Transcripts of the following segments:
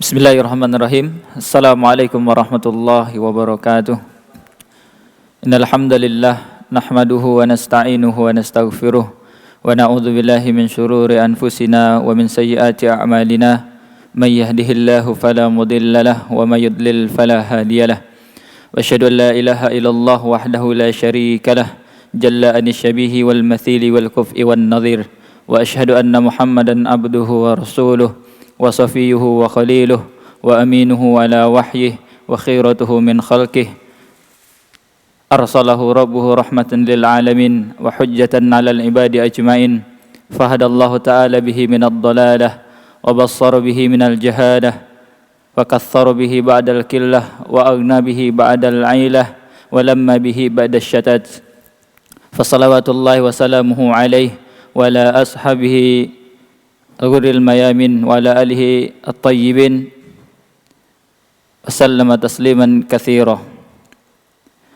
Bismillahirrahmanirrahim. Assalamualaikum warahmatullahi wabarakatuh. Innal hamdalillah nahmaduhu wa nasta'inuhu wa nastaghfiruh wa na'udzu billahi min shururi anfusina wa min sayyiati a'malina. May yahdihillahu fala mudilla lahu wa may yudlil fala hadiyalah. Wa asyhadu an la ilaha illallah wahdahu la syarika lah jalla an syabihi wal mathili wal kuf'i wan nadhir. Wa asyhadu anna Muhammadan abduhu wa rasuluh wa safiyuhu wa khaliluh wa aminuhu ala wahyih wa khiratuhu min khalqih arsalahu rabbuhu rahmatan lil alamin wa hujjatan 'alal ibadi ajmain fahadallahu ta'ala bihi minad dhalalah wa bassara bihi minal jahalah wa kaththara bihi ba'dal killah wa aghna bihi ba'dal 'ailah wa lamma bihi ba'dasy syatat fa salawatullahi wa salamuhu alaihi wa ala ashabihi al-ghurril mayamin wa ala alihi at-tayyibin wa sallama tasliman katsira.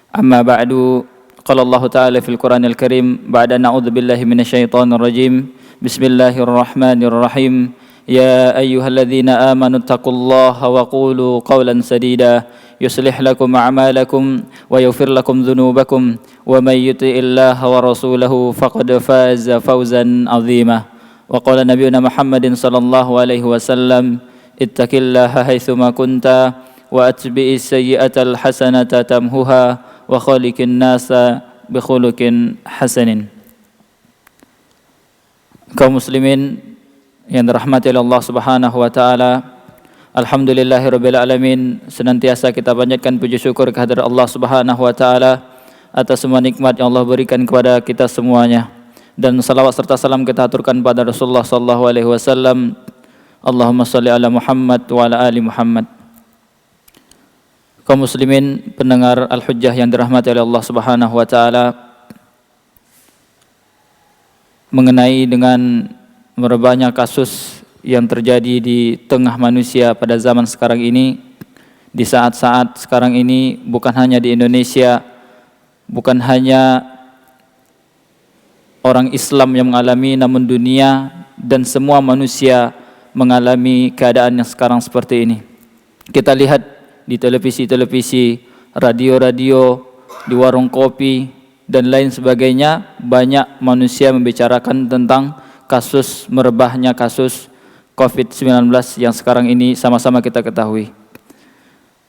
Amma ba'du, qala Allah ta'ala fil Qur'anil Karim ba'da na'udzu billahi minasyaitonir rajim. Bismillahirrahmanirrahim. Ya ayyuhalladzina amanu taqullaha wa qulu qawlan sadida yuslih lakum a'malakum wa yaghfir lakum dhunubakum wa may yuti'illaha wa rasulahu faqad faza fawzan 'azima. Wa qala nabiyuna Muhammadin sallallahu alaihi wasallam ittaqillaha haitsuma kunta wa atbi'is sayyi'atal hasanata tamhuha wa khaliqin nasa bi khuluqin hasanin. Kaum muslimin yang dirahmati oleh Allah Subhanahu wa taala, alhamdulillahirabbil alamin, senantiasa kita panjatkan puji syukur kehadirat Allah Subhanahu wa taala atas semua nikmat yang Allah berikan kepada kita semuanya. Dan salawat serta salam kita aturkan pada Rasulullah sallallahu alaihi wasallam. Allahumma shalli ala Muhammad wa ala ali Muhammad. Kaum muslimin pendengar Al-Hujjah yang dirahmati oleh Allah Subhanahu wa taala, mengenai dengan merebahnya kasus yang terjadi di tengah manusia pada zaman sekarang ini, di saat-saat sekarang ini, bukan hanya di Indonesia, bukan hanya orang Islam yang mengalami, namun dunia dan semua manusia mengalami keadaan yang sekarang seperti ini. Kita lihat di televisi-televisi, radio-radio, di warung kopi, dan lain sebagainya, banyak manusia membicarakan tentang kasus merebahnya kasus COVID-19 yang sekarang ini sama-sama kita ketahui.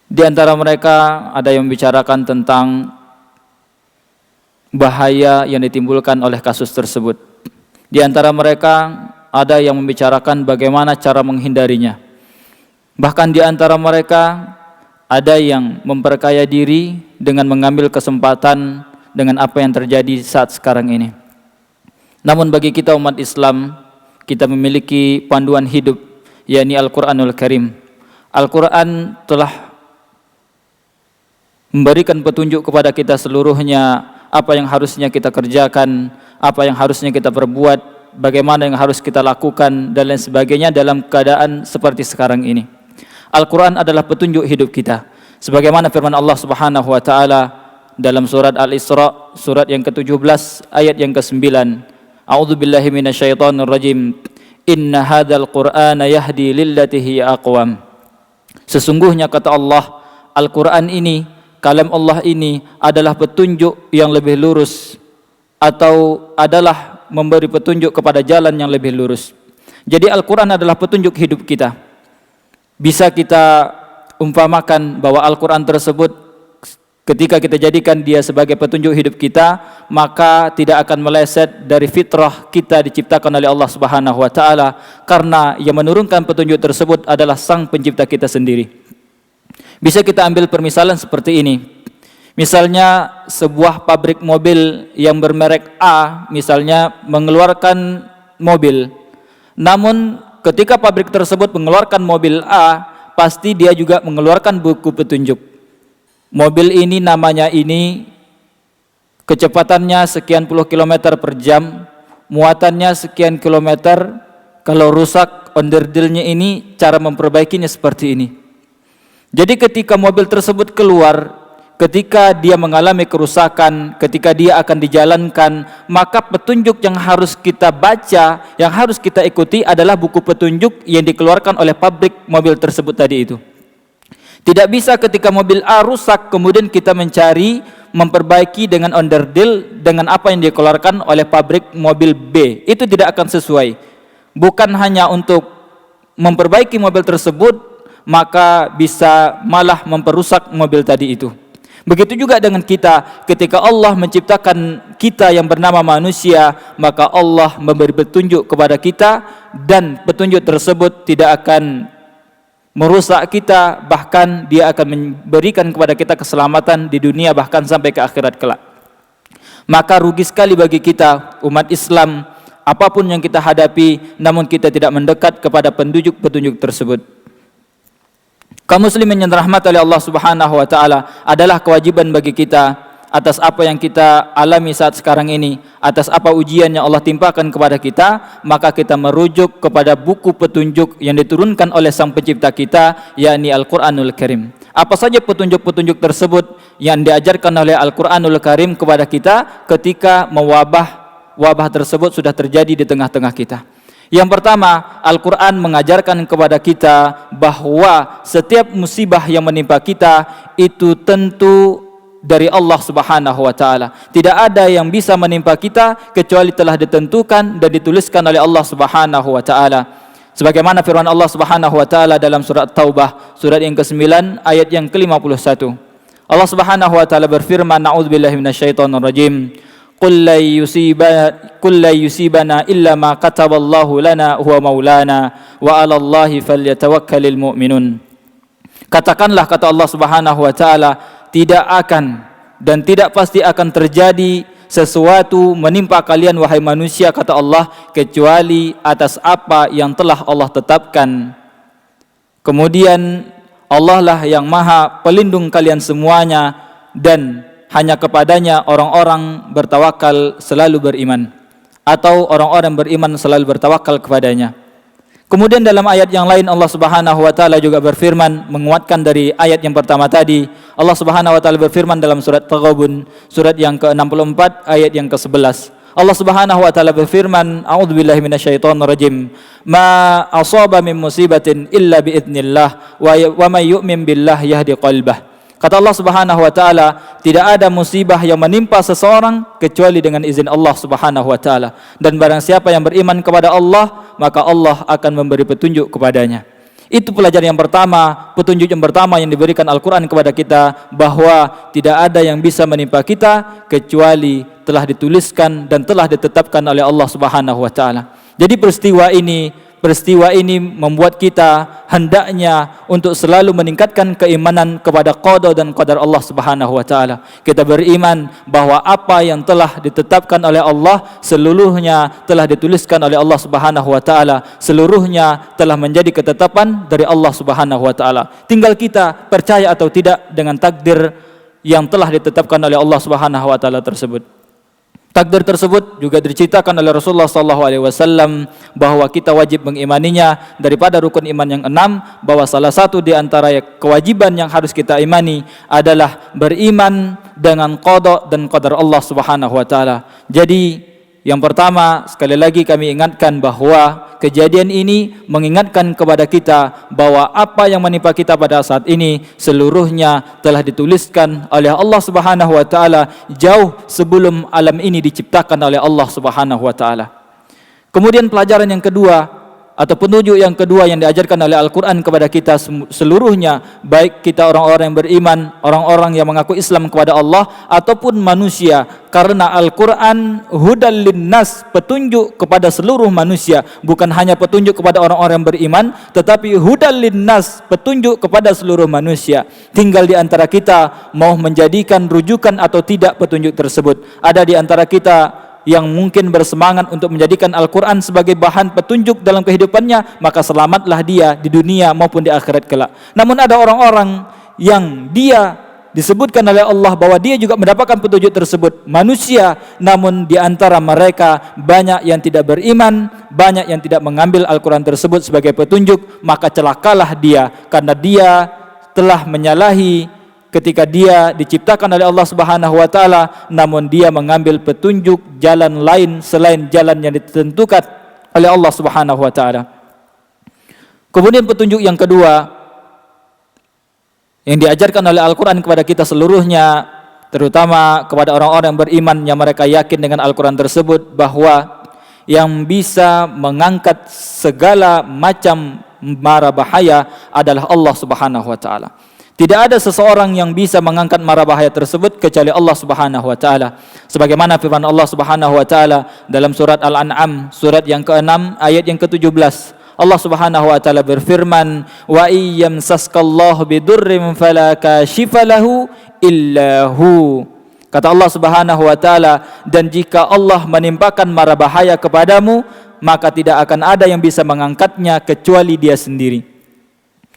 Di antara mereka ada yang membicarakan tentang bahaya yang ditimbulkan oleh kasus tersebut. Di antara mereka ada yang membicarakan bagaimana cara menghindarinya. Bahkan di antara mereka ada yang memperkaya diri dengan mengambil kesempatan dengan apa yang terjadi saat sekarang ini. Namun bagi kita umat Islam, kita memiliki panduan hidup, yakni Al-Qur'anul Karim. Al-Qur'an telah memberikan petunjuk kepada kita seluruhnya, apa yang harusnya kita kerjakan, apa yang harusnya kita perbuat, bagaimana yang harus kita lakukan, dan lain sebagainya dalam keadaan seperti sekarang ini. Al-Quran adalah petunjuk hidup kita. Sebagaimana firman Allah Subhanahu wa ta'ala dalam surat Al-Isra, surat yang ke-17, ayat yang ke-9. A'udzu billahi minasyaitonir rajim. Inna hadzal Qur'ana yahdi lillati hiya aqwam. Sesungguhnya kata Allah, Al-Quran ini, kalam Allah ini adalah petunjuk yang lebih lurus, atau adalah memberi petunjuk kepada jalan yang lebih lurus. Jadi Al-Quran adalah petunjuk hidup kita. Bisa kita umpamakan bahwa Al-Quran tersebut ketika kita jadikan dia sebagai petunjuk hidup kita, maka tidak akan meleset dari fitrah kita diciptakan oleh Allah Subhanahu wa taala, karena yang menurunkan petunjuk tersebut adalah Sang Pencipta kita sendiri. Bisa kita ambil permisalan seperti ini. Misalnya sebuah pabrik mobil yang bermerek A misalnya mengeluarkan mobil. Namun ketika pabrik tersebut mengeluarkan mobil A, pasti dia juga mengeluarkan buku petunjuk. Mobil ini namanya ini, kecepatannya sekian puluh kilometer per jam, muatannya sekian kilometer, kalau rusak onderdilnya ini, cara memperbaikinya seperti ini. Jadi ketika mobil tersebut keluar, ketika dia mengalami kerusakan, ketika dia akan dijalankan, maka petunjuk yang harus kita baca, yang harus kita ikuti adalah buku petunjuk yang dikeluarkan oleh pabrik mobil tersebut tadi itu. Tidak bisa ketika mobil A rusak kemudian kita mencari memperbaiki dengan onderdil dengan apa yang dikeluarkan oleh pabrik mobil B. Itu tidak akan sesuai. Bukan hanya untuk memperbaiki mobil tersebut, maka bisa malah memperusak mobil tadi itu. Begitu juga dengan kita, ketika Allah menciptakan kita yang bernama manusia, maka Allah memberi petunjuk kepada kita, dan petunjuk tersebut tidak akan merusak kita, bahkan dia akan memberikan kepada kita keselamatan di dunia bahkan sampai ke akhirat kelak. Maka rugi sekali bagi kita umat Islam, apapun yang kita hadapi, namun kita tidak mendekat kepada petunjuk-petunjuk tersebut. Kaum muslimin yang dirahmati oleh Allah Subhanahu wa taala, adalah kewajiban bagi kita atas apa yang kita alami saat sekarang ini, atas apa ujian yang Allah timpakan kepada kita, maka kita merujuk kepada buku petunjuk yang diturunkan oleh Sang Pencipta kita, yakni Al-Qur'anul Karim. Apa saja petunjuk-petunjuk tersebut yang diajarkan oleh Al-Qur'anul Karim kepada kita ketika wabah tersebut sudah terjadi di tengah-tengah kita. Yang pertama, Al-Quran mengajarkan kepada kita bahwa setiap musibah yang menimpa kita itu tentu dari Allah Subhanahu wa taala. Tidak ada yang bisa menimpa kita kecuali telah ditentukan dan dituliskan oleh Allah Subhanahu wa taala. Sebagaimana firman Allah Subhanahu wa taala dalam surat Taubah, surat yang ke-9 ayat yang ke-51. Allah Subhanahu wa taala berfirman, "A'udzubillahi minasyaitonir rajim. Qul la yusibana illa ma kataballahu lana huwa maulana wa 'alallahi falyatawakkalul mu'minun." Katakanlah, kata Allah Subhanahu wa taala, tidak akan dan tidak pasti akan terjadi sesuatu menimpa kalian wahai manusia, kata Allah, kecuali atas apa yang telah Allah tetapkan. Kemudian Allah lah yang maha pelindung kalian semuanya, dan hanya kepadanya orang-orang bertawakal selalu beriman, atau orang-orang beriman selalu bertawakal kepadanya. Kemudian dalam ayat yang lain Allah Subhanahu wa taala juga berfirman, menguatkan dari ayat yang pertama tadi. Allah Subhanahu wa taala berfirman dalam surat Taghabun, surat yang ke-64 ayat yang ke-11. Allah Subhanahu wa taala berfirman, "A'udzubillahi minasyaitonir rajim. Ma asaba min musibatin illa biidznillah wa may yu'min billahi yahdi qalbah." Kata Allah Subhanahu wa taala, tidak ada musibah yang menimpa seseorang kecuali dengan izin Allah Subhanahu wa taala, dan barang siapa yang beriman kepada Allah, maka Allah akan memberi petunjuk kepadanya. Itu pelajaran yang pertama, petunjuk yang pertama yang diberikan Al-Qur'an kepada kita, bahwa tidak ada yang bisa menimpa kita kecuali telah dituliskan dan telah ditetapkan oleh Allah Subhanahu wa taala. Jadi peristiwa ini membuat kita hendaknya untuk selalu meningkatkan keimanan kepada qada dan qadar Allah Subhanahu wa taala. Kita beriman bahwa apa yang telah ditetapkan oleh Allah seluruhnya telah dituliskan oleh Allah Subhanahu wa taala, seluruhnya telah menjadi ketetapan dari Allah Subhanahu wa taala. Tinggal kita percaya atau tidak dengan takdir yang telah ditetapkan oleh Allah Subhanahu wa taala tersebut. Takdir tersebut juga diceritakan oleh Rasulullah SAW bahwa kita wajib mengimaninya. Daripada rukun iman yang 6, bahwa salah satu di antara kewajiban yang harus kita imani adalah beriman dengan qada dan qadar Allah Subhanahu wa taala. Jadi yang pertama, sekali lagi kami ingatkan bahwa kejadian ini mengingatkan kepada kita bahwa apa yang menimpa kita pada saat ini seluruhnya telah dituliskan oleh Allah Subhanahu wa taala jauh sebelum alam ini diciptakan oleh Allah Subhanahu wa taala. Kemudian pelajaran yang kedua atau petunjuk yang kedua yang diajarkan oleh Al-Qur'an kepada kita seluruhnya, baik kita orang-orang yang beriman, orang-orang yang mengaku Islam kepada Allah ataupun manusia, karena Al-Qur'an hudal linnas, petunjuk kepada seluruh manusia, bukan hanya petunjuk kepada orang-orang yang beriman, tetapi hudal linnas, petunjuk kepada seluruh manusia. Tinggal di antara kita mau menjadikan rujukan atau tidak petunjuk tersebut. Ada di antara kita yang mungkin bersemangat untuk menjadikan Al-Quran sebagai bahan petunjuk dalam kehidupannya, maka selamatlah dia di dunia maupun di akhirat kelak. Namun ada orang-orang yang dia disebutkan oleh Allah bahwa dia juga mendapatkan petunjuk tersebut, manusia, namun di antara mereka banyak yang tidak beriman, banyak yang tidak mengambil Al-Quran tersebut sebagai petunjuk, maka celakalah dia, karena dia telah menyalahi ketika dia diciptakan oleh Allah Subhanahu wa taala, namun dia mengambil petunjuk jalan lain selain jalan yang ditentukan oleh Allah Subhanahu wa taala. Kemudian petunjuk yang kedua yang diajarkan oleh Al-Quran kepada kita seluruhnya, terutama kepada orang-orang yang beriman yang mereka yakin dengan Al-Quran tersebut, bahwa yang bisa mengangkat segala macam mara bahaya adalah Allah Subhanahu wa taala. Tidak ada seseorang yang bisa mengangkat mara bahaya tersebut kecuali Allah Subhanahu wa taala. Sebagaimana firman Allah Subhanahu wa taala dalam surat Al-An'am, surat yang ke-6 ayat yang ke-17. Allah Subhanahu wa taala berfirman, "Wa iyyamsaskallahu bidurrin fala kashifa lahu illa hu." Kata Allah Subhanahu wa taala, dan jika Allah menimpakan mara bahaya kepadamu, maka tidak akan ada yang bisa mengangkatnya kecuali Dia sendiri.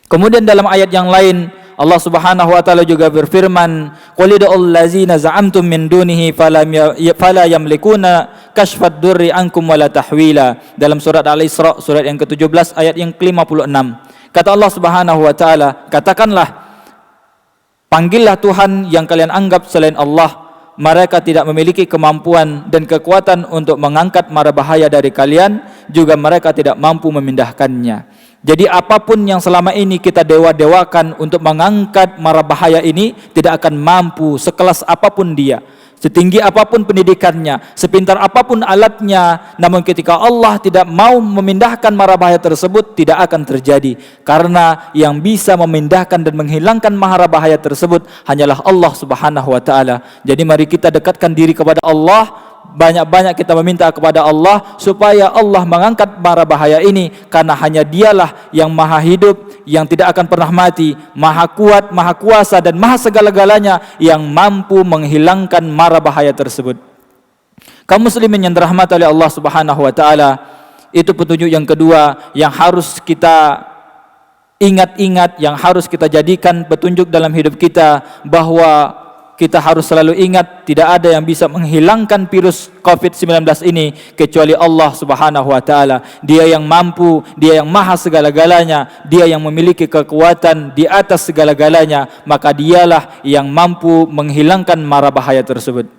Kemudian dalam ayat yang lain Allah Subhanahu wa taala juga berfirman, "Qul id'ul ladzina za'amtum min dunihi fala yamlikuna kashfad durri ankum wala tahwila." Dalam surat Al-Isra surat yang ke-17 ayat yang ke-56. Kata Allah Subhanahu wa taala, katakanlah, panggillah Tuhan yang kalian anggap selain Allah. Mereka tidak memiliki kemampuan dan kekuatan untuk mengangkat mara bahaya dari kalian, juga mereka tidak mampu memindahkannya. Jadi apapun yang selama ini kita dewa-dewakan untuk mengangkat mara bahaya ini tidak akan mampu, sekelas apapun dia, setinggi apapun pendidikannya, sepintar apapun alatnya. Namun ketika Allah tidak mau memindahkan mara bahaya tersebut, tidak akan terjadi. Karena yang bisa memindahkan dan menghilangkan mara bahaya tersebut hanyalah Allah Subhanahu wa taala. Jadi mari kita dekatkan diri kepada Allah, banyak-banyak kita meminta kepada Allah supaya Allah mengangkat mara bahaya ini, karena hanya Dialah yang maha hidup, yang tidak akan pernah mati, maha kuat, maha kuasa, dan maha segala-galanya, yang mampu menghilangkan mara bahaya tersebut. Kaum muslimin yang dirahmati oleh Allah Subhanahu wa taala, itu petunjuk yang kedua yang harus kita ingat-ingat, yang harus kita jadikan petunjuk dalam hidup kita, bahwa kita harus selalu ingat tidak ada yang bisa menghilangkan virus COVID-19 ini kecuali Allah Subhanahu wa taala. Dia yang mampu, Dia yang maha segala-galanya, Dia yang memiliki kekuatan di atas segala-galanya, maka Dialah yang mampu menghilangkan mara bahaya tersebut.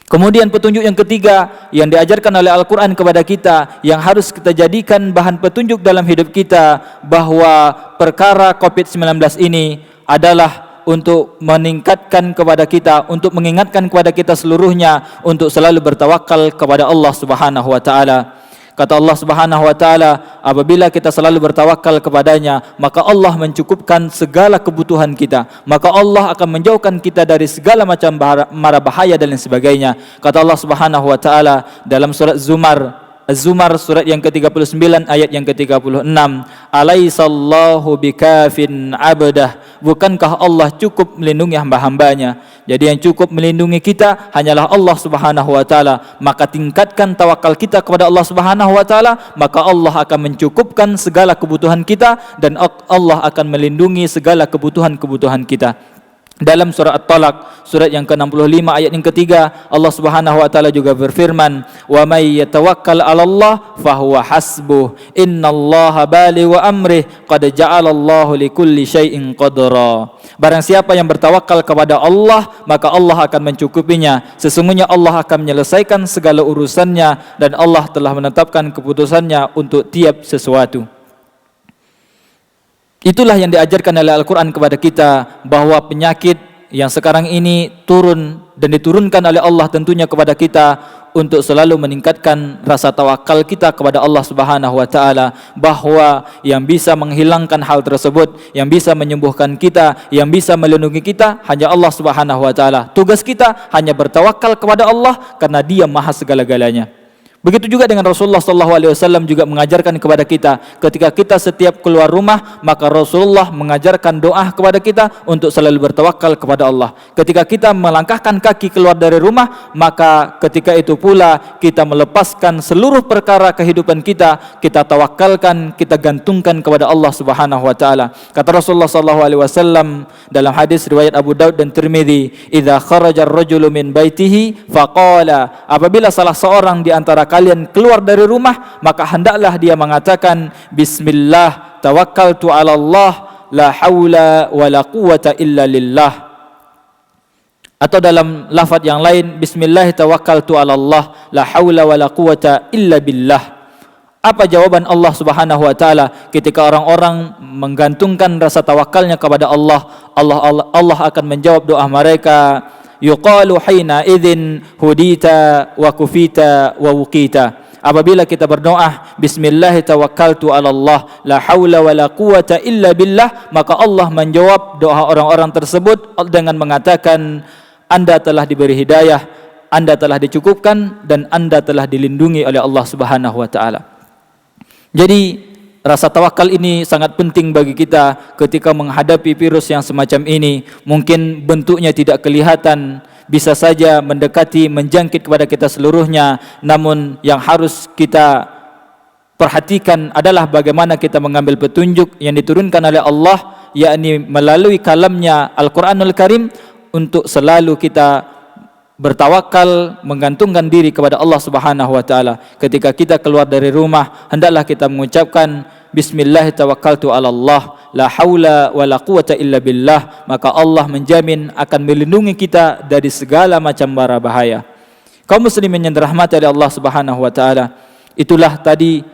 Kemudian petunjuk yang ketiga yang diajarkan oleh Al-Quran kepada kita, yang harus kita jadikan bahan petunjuk dalam hidup kita, bahwa perkara COVID-19 ini adalah untuk meningkatkan kepada kita, untuk mengingatkan kepada kita seluruhnya untuk selalu bertawakal kepada Allah Subhanahu wa taala. Kata Allah Subhanahu wa taala, apabila kita selalu bertawakal kepadanya, maka Allah mencukupkan segala kebutuhan kita, maka Allah akan menjauhkan kita dari segala macam mara bahaya dan lain sebagainya. Kata Allah Subhanahu wa taala dalam surat Az-Zumar surat yang ke-39 ayat yang ke-36, "Alaisallahu bikafin 'abdah." Bukankah Allah cukup melindungi hamba-hambanya? Jadi yang cukup melindungi kita hanyalah Allah Subhanahu wa taala. Maka tingkatkan tawakal kita kepada Allah Subhanahu wa taala, maka Allah akan mencukupkan segala kebutuhan kita, dan Allah akan melindungi segala kebutuhan-kebutuhan kita. Dalam surah At-Talaq surat yang ke-65 ayat yang ketiga, Allah Subhanahu wa taala juga berfirman, "Wa may yatawakkal 'alallah fahuwa hasbuh. Innallaha balighu amrih qad ja'alallahu likulli syai'in qadra." Barang siapa yang bertawakal kepada Allah, maka Allah akan mencukupinya. Sesungguhnya Allah akan menyelesaikan segala urusannya, dan Allah telah menetapkan keputusannya untuk tiap sesuatu. Itulah yang diajarkan oleh Al-Quran kepada kita, bahwa penyakit yang sekarang ini turun dan diturunkan oleh Allah tentunya kepada kita untuk selalu meningkatkan rasa tawakal kita kepada Allah Subhanahu wa taala, bahwa yang bisa menghilangkan hal tersebut, yang bisa menyembuhkan kita, yang bisa melindungi kita hanya Allah Subhanahu wa taala. Tugas kita hanya bertawakal kepada Allah karena Dia maha segala-galanya. Begitu juga dengan Rasulullah SAW juga mengajarkan kepada kita, ketika kita setiap keluar rumah, maka Rasulullah mengajarkan doa kepada kita untuk selalu bertawakal kepada Allah. Ketika kita melangkahkan kaki keluar dari rumah, maka ketika itu pula kita melepaskan seluruh perkara kehidupan kita, kita tawakalkan, kita gantungkan kepada Allah Subhanahu wa taala. Kata Rasulullah SAW dalam hadis riwayat Abu Daud dan Tirmidzi, "Idza kharaja ar-rajulu min baitihi faqala," apabila salah seorang di antara kalian keluar dari rumah, maka hendaklah dia mengatakan, "Bismillah, tawakkaltu 'ala Allah, la haula wala quwata illa lillah. Atau dalam lafaz yang lain, bismillah tawakkaltu 'ala Allah, la haula wala quwata illa billah. Apa jawaban Allah Subhanahu wa taala ketika orang-orang menggantungkan rasa tawakalnya kepada Allah? Allah akan menjawab doa mereka. Yuqalu hina idzin hudita wa kufita wa wuqita. Apabila kita berdoa bismillah tawakkaltu 'ala Allah, la haula wala quwata illa billah, maka Allah menjawab doa orang-orang tersebut dengan mengatakan, Anda telah diberi hidayah, Anda telah dicukupkan, dan Anda telah dilindungi oleh Allah Subhanahu wa taala. Jadi rasa tawakal ini sangat penting bagi kita ketika menghadapi virus yang semacam ini. Mungkin bentuknya tidak kelihatan, bisa saja mendekati, menjangkit kepada kita seluruhnya. Namun yang harus kita perhatikan adalah bagaimana kita mengambil petunjuk yang diturunkan oleh Allah, yakni melalui kalamnya Al-Quranul Karim, untuk selalu kita bertawakal, menggantungkan diri kepada Allah Subhanahu wa taala. Ketika kita keluar dari rumah, hendaklah kita mengucapkan bismillah tawakkaltu 'ala Allah, la haula wala quwata illa billah, maka Allah menjamin akan melindungi kita dari segala macam bara bahaya. Kaum muslimin yang dirahmati oleh Allah Subhanahu wa taala, itulah tadi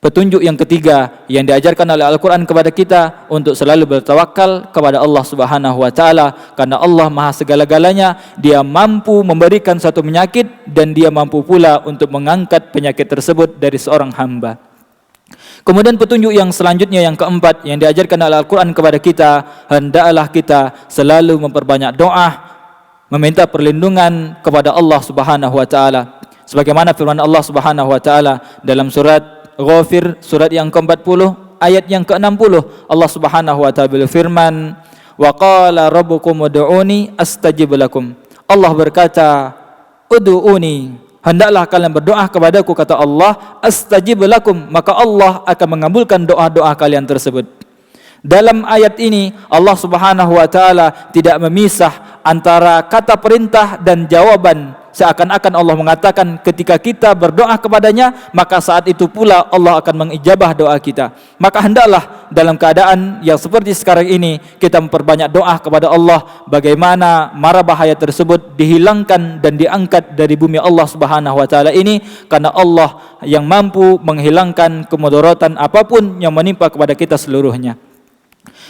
petunjuk yang ketiga yang diajarkan oleh Al-Quran kepada kita untuk selalu bertawakal kepada Allah Subhanahu wa taala, karena Allah Maha segala-galanya. Dia mampu memberikan satu penyakit dan Dia mampu pula untuk mengangkat penyakit tersebut dari seorang hamba. Kemudian petunjuk yang selanjutnya, yang keempat, yang diajarkan oleh Al-Quran kepada kita, hendaklah kita selalu memperbanyak doa, meminta perlindungan kepada Allah Subhanahu wa taala. Sebagaimana firman Allah Subhanahu wa taala dalam surat Ghafir, surat yang ke-40 ayat yang ke-60, Allah Subhanahu wa taala berfirman, wa qala rabbukum ud'uni astajib lakum. Allah berkata, ud'uni, hendaklah kalian berdoa kepadaku, kata Allah, astajib lakum, maka Allah akan mengabulkan doa-doa kalian tersebut. Dalam ayat ini Allah Subhanahu wa taala tidak memisah antara kata perintah dan jawaban. Seakan-akan Allah mengatakan ketika kita berdoa kepadanya, maka saat itu pula Allah akan mengijabah doa kita. Maka hendaklah dalam keadaan yang seperti sekarang ini kita memperbanyak doa kepada Allah, bagaimana mara bahaya tersebut dihilangkan dan diangkat dari bumi Allah Subhanahu wa taala ini, karena Allah yang mampu menghilangkan kemudaratan apapun yang menimpa kepada kita seluruhnya.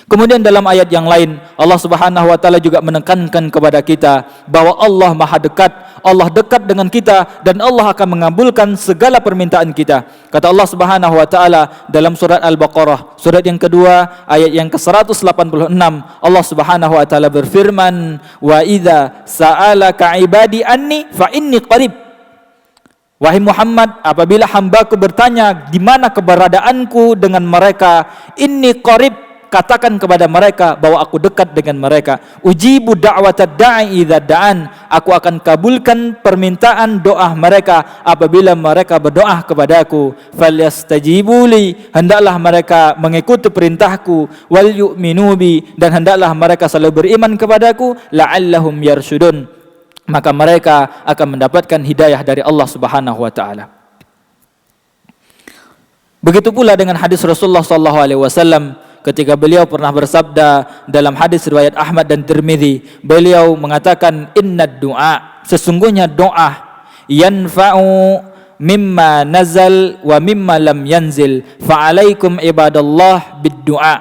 Kemudian dalam ayat yang lain Allah Subhanahu wa taala juga menekankan kepada kita bahwa Allah Maha dekat, Allah dekat dengan kita, dan Allah akan mengabulkan segala permintaan kita. Kata Allah Subhanahu wa taala dalam surat Al-Baqarah, surat yang kedua ayat yang ke-186, Allah Subhanahu wa taala berfirman, wa idza sa'alaka ibadi anni fa inni qarib. Wahai Muhammad, apabila hambaku bertanya di mana keberadaanku dengan mereka, inni qarib, katakan kepada mereka bahwa aku dekat dengan mereka. Ujibu da'watad da'i idza da'an, aku akan kabulkan permintaan doa mereka apabila mereka berdoa kepadaku. Falyastajibuli, hendaklah mereka mengikuti perintahku, wal yu'minu bi, dan hendaklah mereka selalu beriman kepadaku, la'allahum yarsyudun, maka mereka akan mendapatkan hidayah dari Allah Subhanahu wa taala. Begitu pula dengan hadis Rasulullah sallallahu alaihi wasallam ketika beliau pernah bersabda dalam hadis riwayat Ahmad dan Tirmidzi, beliau mengatakan, innad du'a, sesungguhnya doa, yanfa'u mimma nazal wa mimma lam yanzil, fa'alaikum ibadallah bid-du'a.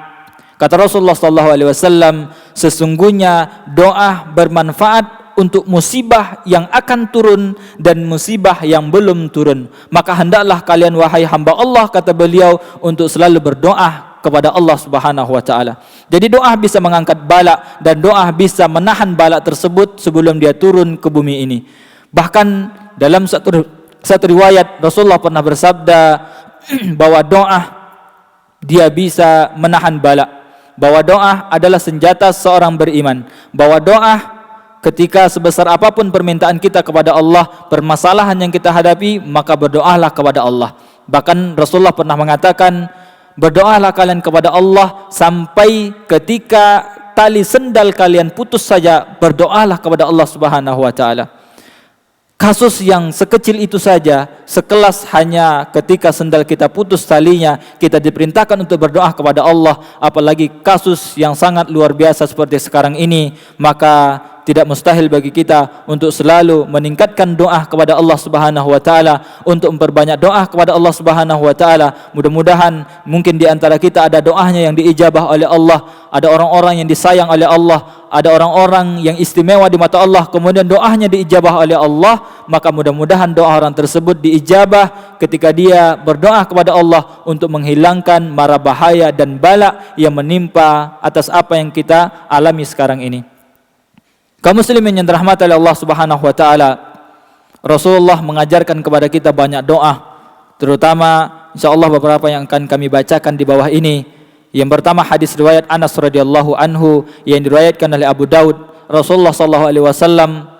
Kata Rasulullah sallallahu alaihi wasallam, sesungguhnya doa bermanfaat untuk musibah yang akan turun dan musibah yang belum turun. Maka hendaklah kalian wahai hamba Allah, kata beliau, untuk selalu berdoa kepada Allah Subhanahu wa taala. Jadi doa bisa mengangkat bala dan doa bisa menahan bala tersebut sebelum dia turun ke bumi ini. Bahkan dalam satu riwayat Rasulullah pernah bersabda bahwa doa dia bisa menahan bala, bahwa doa adalah senjata seorang beriman, bahwa doa ketika sebesar apapun permintaan kita kepada Allah, permasalahan yang kita hadapi, maka berdoalah kepada Allah. Bahkan Rasulullah pernah mengatakan, berdoalah kalian kepada Allah sampai ketika tali sendal kalian putus saja, berdoalah kepada Allah Subhanahu wa taala. kasus yang sekecil itu saja, sekelas hanya ketika sendal kita putus talinya, kita diperintahkan untuk berdoa kepada Allah, apalagi kasus yang sangat luar biasa seperti sekarang ini, maka tidak mustahil bagi kita untuk selalu meningkatkan doa kepada Allah Subhanahu wa taala, untuk memperbanyak doa kepada Allah Subhanahu wa taala. Mudah-mudahan mungkin di antara kita ada doanya yang diijabah oleh Allah, ada orang-orang yang disayang oleh Allah, ada orang-orang yang istimewa di mata Allah, kemudian doanya diijabah oleh Allah, maka mudah-mudahan doa orang tersebut diijabah ketika dia berdoa kepada Allah untuk menghilangkan mara bahaya dan bala yang menimpa atas apa yang kita alami sekarang ini. Kaum muslimin yang dirahmati oleh Allah Subhanahu wa taala, Rasulullah mengajarkan kepada kita banyak doa, terutama insyaallah beberapa yang akan kami bacakan di bawah ini. Yang pertama hadis riwayat Anas radhiyallahu anhu yang diriwayatkan oleh Abu Daud. Rasulullah sallallahu alaihi wasallam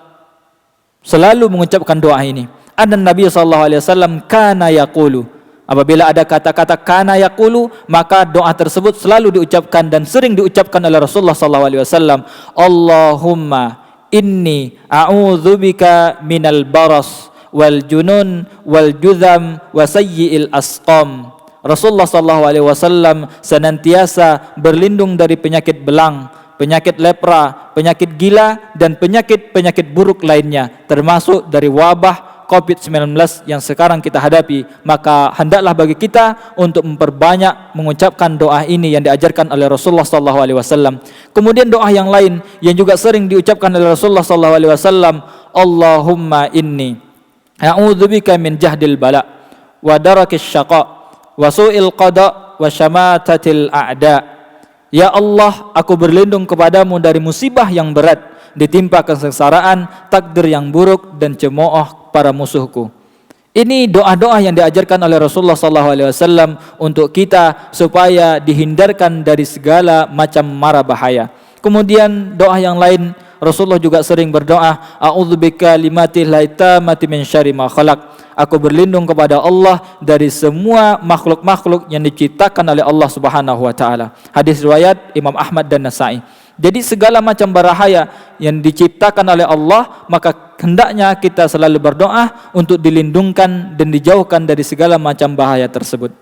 selalu mengucapkan doa ini. Anna Nabi sallallahu alaihi wasallam kana yaqulu. Apabila ada kata-kata kana yaqulu, maka doa tersebut selalu diucapkan dan sering diucapkan oleh Rasulullah sallallahu alaihi wasallam. Allahumma inni a'udzubika minal baras wal junun wal judham wa sayyi'il asqam. Rasulullah sallallahu alaihi wasallam senantiasa berlindung dari penyakit belang, penyakit lepra, penyakit gila dan penyakit-penyakit buruk lainnya, termasuk dari wabah COVID-19 yang sekarang kita hadapi. Maka hendaklah bagi kita untuk memperbanyak mengucapkan doa ini yang diajarkan oleh Rasulullah sallallahu alaihi wasallam. Kemudian doa yang lain yang juga sering diucapkan oleh Rasulullah sallallahu alaihi wasallam, Allahumma inni a'udzubika min jahdil bala wa darakis syaqa wa su'il qada wa syamatatil a'da. Ya Allah, aku berlindung kepadamu dari musibah yang berat, ditimpa kesengsaraan, takdir yang buruk dan cemooh para musuhku. Ini doa-doa yang diajarkan oleh Rasulullah SAW untuk kita supaya dihindarkan dari segala macam mara bahaya. Kemudian doa yang lain, Rasulullah juga sering berdoa, a'udzubika limatil tammati min syarri ma khalaq. Aku berlindung kepada Allah dari semua makhluk-makhluk yang diciptakan oleh Allah Subhanahu wa taala. Hadis riwayat Imam Ahmad dan Nasa'i. Jadi segala macam bahaya yang diciptakan oleh Allah, maka hendaknya kita selalu berdoa untuk dilindungkan dan dijauhkan dari segala macam bahaya tersebut.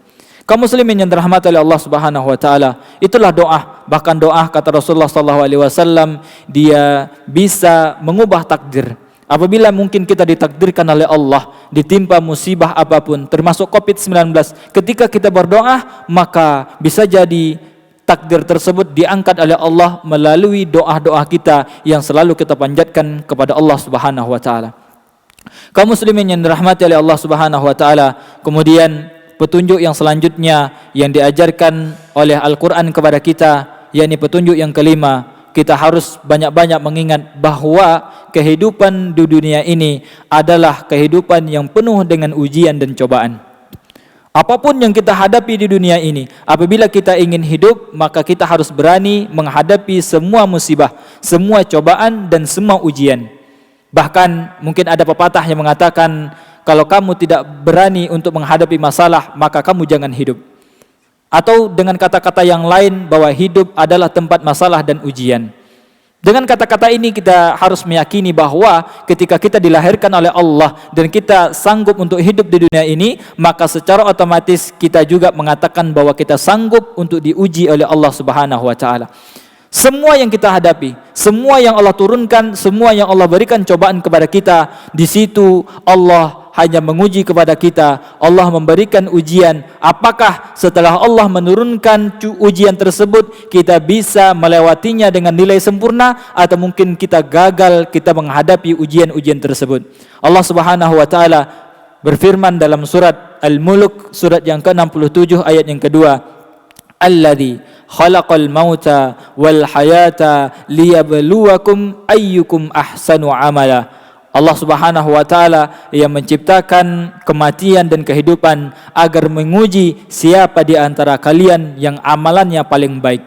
Kaum muslimin yang dirahmati oleh Allah Subhanahu wa taala, itulah doa. Bahkan doa kata Rasulullah sallallahu alaihi wasallam, dia bisa mengubah takdir. Apabila mungkin kita ditakdirkan oleh Allah ditimpa musibah apapun, termasuk COVID-19, ketika kita berdoa, maka bisa jadi takdir tersebut diangkat oleh Allah melalui doa-doa kita yang selalu kita panjatkan kepada Allah Subhanahu wa taala. Kaum muslimin yang dirahmati oleh Allah Subhanahu wa taala, kemudian petunjuk yang selanjutnya yang diajarkan oleh Al-Qur'an kepada kita, yakni petunjuk yang kelima, kita harus banyak-banyak mengingat bahwa kehidupan di dunia ini adalah kehidupan yang penuh dengan ujian dan cobaan. Apapun yang kita hadapi di dunia ini, apabila kita ingin hidup, maka kita harus berani menghadapi semua musibah, semua cobaan dan semua ujian. Bahkan mungkin ada pepatah yang mengatakan, kalau kamu tidak berani untuk menghadapi masalah, maka kamu jangan hidup. Atau dengan kata-kata yang lain, bahwa hidup adalah tempat masalah dan ujian. Dengan kata-kata ini kita harus meyakini bahwa ketika kita dilahirkan oleh Allah dan kita sanggup untuk hidup di dunia ini, maka secara otomatis kita juga mengatakan bahwa kita sanggup untuk diuji oleh Allah Subhanahu wa taala. Semua yang kita hadapi, semua yang Allah turunkan, semua yang Allah berikan cobaan kepada kita, di situ Allah hanya menguji kepada kita. Allah memberikan ujian. Apakah setelah Allah menurunkan ujian tersebut kita bisa melewatinya dengan nilai sempurna, atau mungkin kita gagal kita menghadapi ujian-ujian tersebut. Allah Subhanahu wa taala berfirman dalam surat Al-Mulk, surat yang ke-67 ayat yang kedua, Alladzi khalaqal mauta wal hayata liyabluwakum ayyukum ahsanu amala. Allah Subhanahu wa taala yang menciptakan kematian dan kehidupan agar menguji siapa di antara kalian yang amalannya paling baik.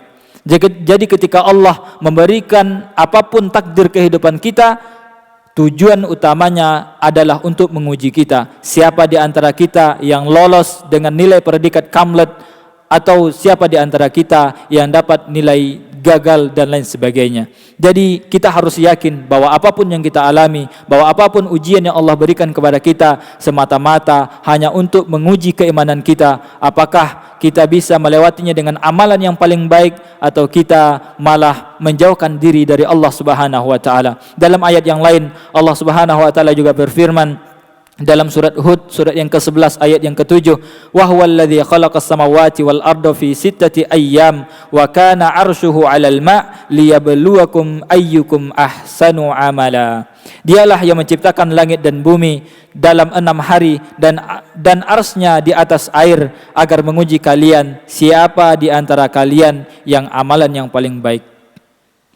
Jadi ketika Allah memberikan apapun takdir kehidupan kita, tujuan utamanya adalah untuk menguji kita. Siapa di antara kita yang lolos dengan nilai predikat kamlet, atau siapa di antara kita yang dapat nilai D gagal dan lain sebagainya. Jadi kita harus yakin bahwa apapun yang kita alami, bahwa apapun ujian yang Allah berikan kepada kita semata-mata hanya untuk menguji keimanan kita, apakah kita bisa melewatinya dengan amalan yang paling baik atau kita malah menjauhkan diri dari Allah Subhanahu wa taala. Dalam ayat yang lain Allah Subhanahu wa taala juga berfirman dalam surat Hud, surat yang ke-11 ayat yang ke-7, wa huwallazi khalaqas samawati wal arda fi sittati ayyam wa kana 'arshuhu 'alal ma' liyabluwakum ayyukum ahsanu amala. Dialah yang menciptakan langit dan bumi dalam 6 hari dan arsy-Nya di atas air agar menguji kalian siapa di antara kalian yang amalan yang paling baik.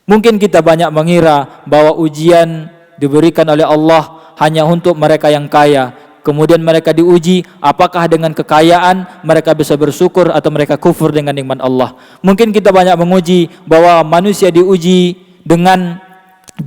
Mungkin kita banyak mengira bahwa ujian diberikan oleh Allah hanya untuk mereka yang kaya. Kemudian mereka diuji apakah dengan kekayaan mereka bisa bersyukur atau mereka kufur dengan nikmat Allah. Mungkin kita banyak menguji bahwa manusia diuji dengan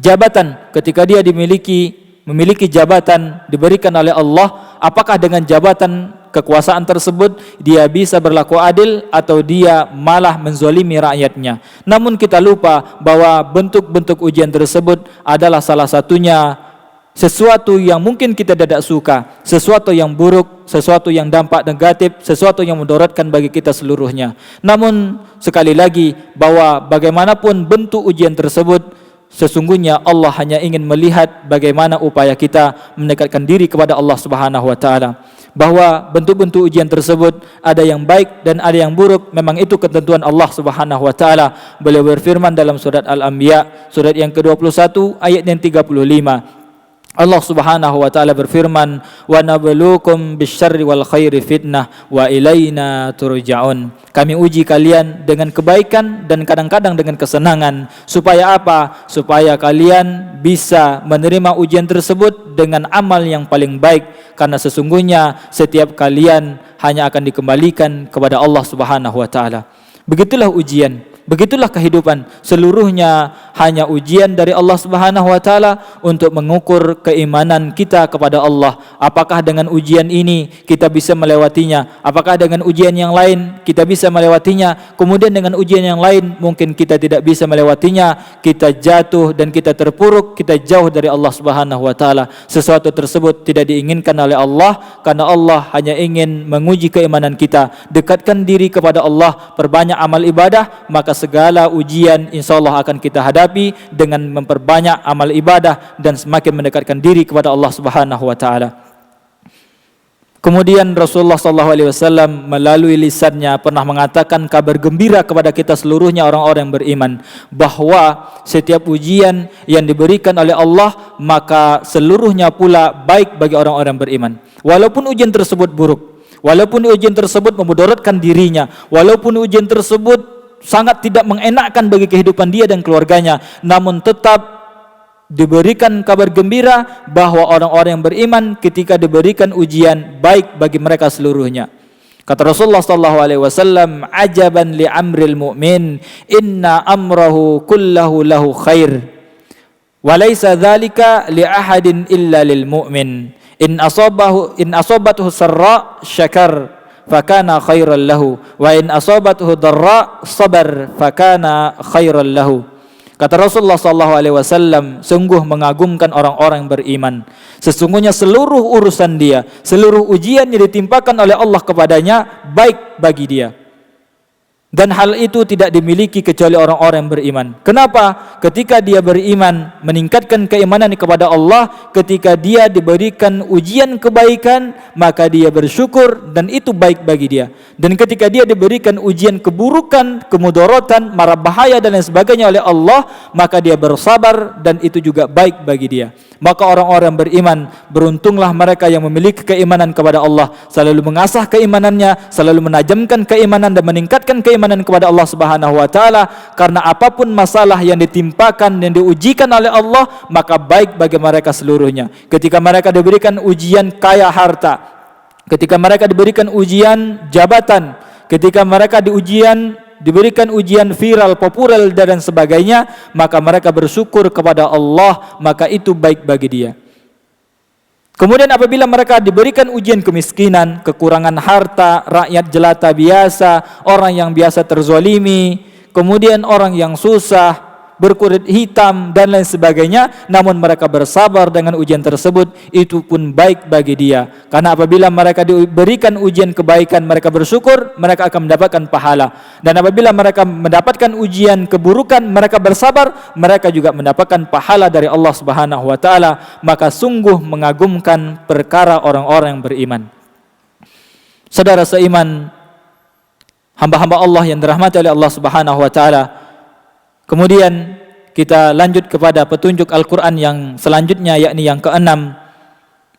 jabatan. Ketika dia memiliki jabatan diberikan oleh Allah, apakah dengan jabatan kekuasaan tersebut dia bisa berlaku adil atau dia malah menzalimi rakyatnya. Namun kita lupa bahwa bentuk-bentuk ujian tersebut adalah salah satunya sesuatu yang mungkin kita tidak suka, sesuatu yang buruk, sesuatu yang dampak negatif, sesuatu yang mudaratkan bagi kita seluruhnya. Namun sekali lagi bahwa bagaimanapun bentuk ujian tersebut, sesungguhnya Allah hanya ingin melihat bagaimana upaya kita mendekatkan diri kepada Allah Subhanahu wa taala. Bahwa bentuk-bentuk ujian tersebut ada yang baik dan ada yang buruk, memang itu ketentuan Allah Subhanahu wa taala. Beliau berfirman dalam surat Al-Anbiya, surat yang ke-21 ayat yang 35. Allah Subhanahu wa taala berfirman, "Wa nabluukum bisyarri wal khairi fitnah wa ilaina turja'un." Kami uji kalian dengan kebaikan dan kadang-kadang dengan kesenangan. Supaya apa? Supaya kalian bisa menerima ujian tersebut dengan amal yang paling baik, karena sesungguhnya setiap kalian hanya akan dikembalikan kepada Allah Subhanahu wa taala. Begitulah ujian. Begitulah kehidupan, seluruhnya hanya ujian dari Allah Subhanahu wa taala untuk mengukur keimanan kita kepada Allah. Apakah dengan ujian ini kita bisa melewatinya? Apakah dengan ujian yang lain kita bisa melewatinya? Kemudian dengan ujian yang lain mungkin kita tidak bisa melewatinya, kita jatuh dan kita terpuruk, kita jauh dari Allah Subhanahu wa taala. Sesuatu tersebut tidak diinginkan oleh Allah, karena Allah hanya ingin menguji keimanan kita. Dekatkan diri kepada Allah, perbanyak amal ibadah, maka segala ujian insyaallah akan kita hadapi dengan memperbanyak amal ibadah dan semakin mendekatkan diri kepada Allah Subhanahu wa taala. Kemudian Rasulullah SAW melalui lisannya pernah mengatakan kabar gembira kepada kita seluruhnya orang-orang yang beriman, bahwa setiap ujian yang diberikan oleh Allah maka seluruhnya pula baik bagi orang-orang beriman. Walaupun ujian tersebut buruk, walaupun ujian tersebut memudaratkan dirinya, walaupun ujian tersebut sangat tidak mengenakkan bagi kehidupan dia dan keluarganya, namun tetap diberikan kabar gembira bahwa orang-orang yang beriman ketika diberikan ujian baik bagi mereka seluruhnya. Kata Rasulullah SAW, "Ajaban li amril mu'min, inna amrahu kullahu lahu khair, wa laysa dzalika li ahadin illa lil mu'min. In asabathu sarra syakar fakana khairan lahu wa in asabathu dharra sabar fakana khairan lahu." Kata Rasulullah SAW, sungguh mengagumkan orang-orang yang beriman. Sesungguhnya seluruh urusan dia, seluruh ujian yang ditimpakan oleh Allah kepadanya baik bagi dia. Dan hal itu tidak dimiliki kecuali orang-orang yang beriman. Kenapa? Ketika dia beriman, meningkatkan keimanan kepada Allah, ketika dia diberikan ujian kebaikan, maka dia bersyukur dan itu baik bagi dia. Dan ketika dia diberikan ujian keburukan, kemudaratan, mara bahaya dan lain sebagainya oleh Allah, maka dia bersabar dan itu juga baik bagi dia. Maka orang-orang beriman, beruntunglah mereka yang memiliki keimanan kepada Allah, selalu mengasah keimanannya, selalu menajamkan keimanan dan meningkatkan keimanan kepada Allah Subhanahu wa taala, karena apapun masalah yang ditimpakan dan diujikan oleh Allah, maka baik bagi mereka seluruhnya. Ketika mereka diberikan ujian kaya harta, ketika mereka diberikan ujian jabatan, ketika mereka diberikan ujian viral, populer dan sebagainya, maka mereka bersyukur kepada Allah, maka itu baik bagi dia. Kemudian apabila mereka diberikan ujian kemiskinan, kekurangan harta, rakyat jelata biasa, orang yang biasa terzolimi, kemudian orang yang susah, berkulit hitam dan lain sebagainya, namun mereka bersabar dengan ujian tersebut, itu pun baik bagi dia. Karena apabila mereka diberikan ujian kebaikan, mereka bersyukur, mereka akan mendapatkan pahala. Dan apabila mereka mendapatkan ujian keburukan, mereka bersabar, mereka juga mendapatkan pahala dari Allah Subhanahu wa taala. Maka sungguh mengagumkan perkara orang-orang yang beriman. Saudara seiman, hamba-hamba Allah yang dirahmati oleh Allah Subhanahu wa taala, kemudian kita lanjut kepada petunjuk Al-Quran yang selanjutnya, yakni yang keenam,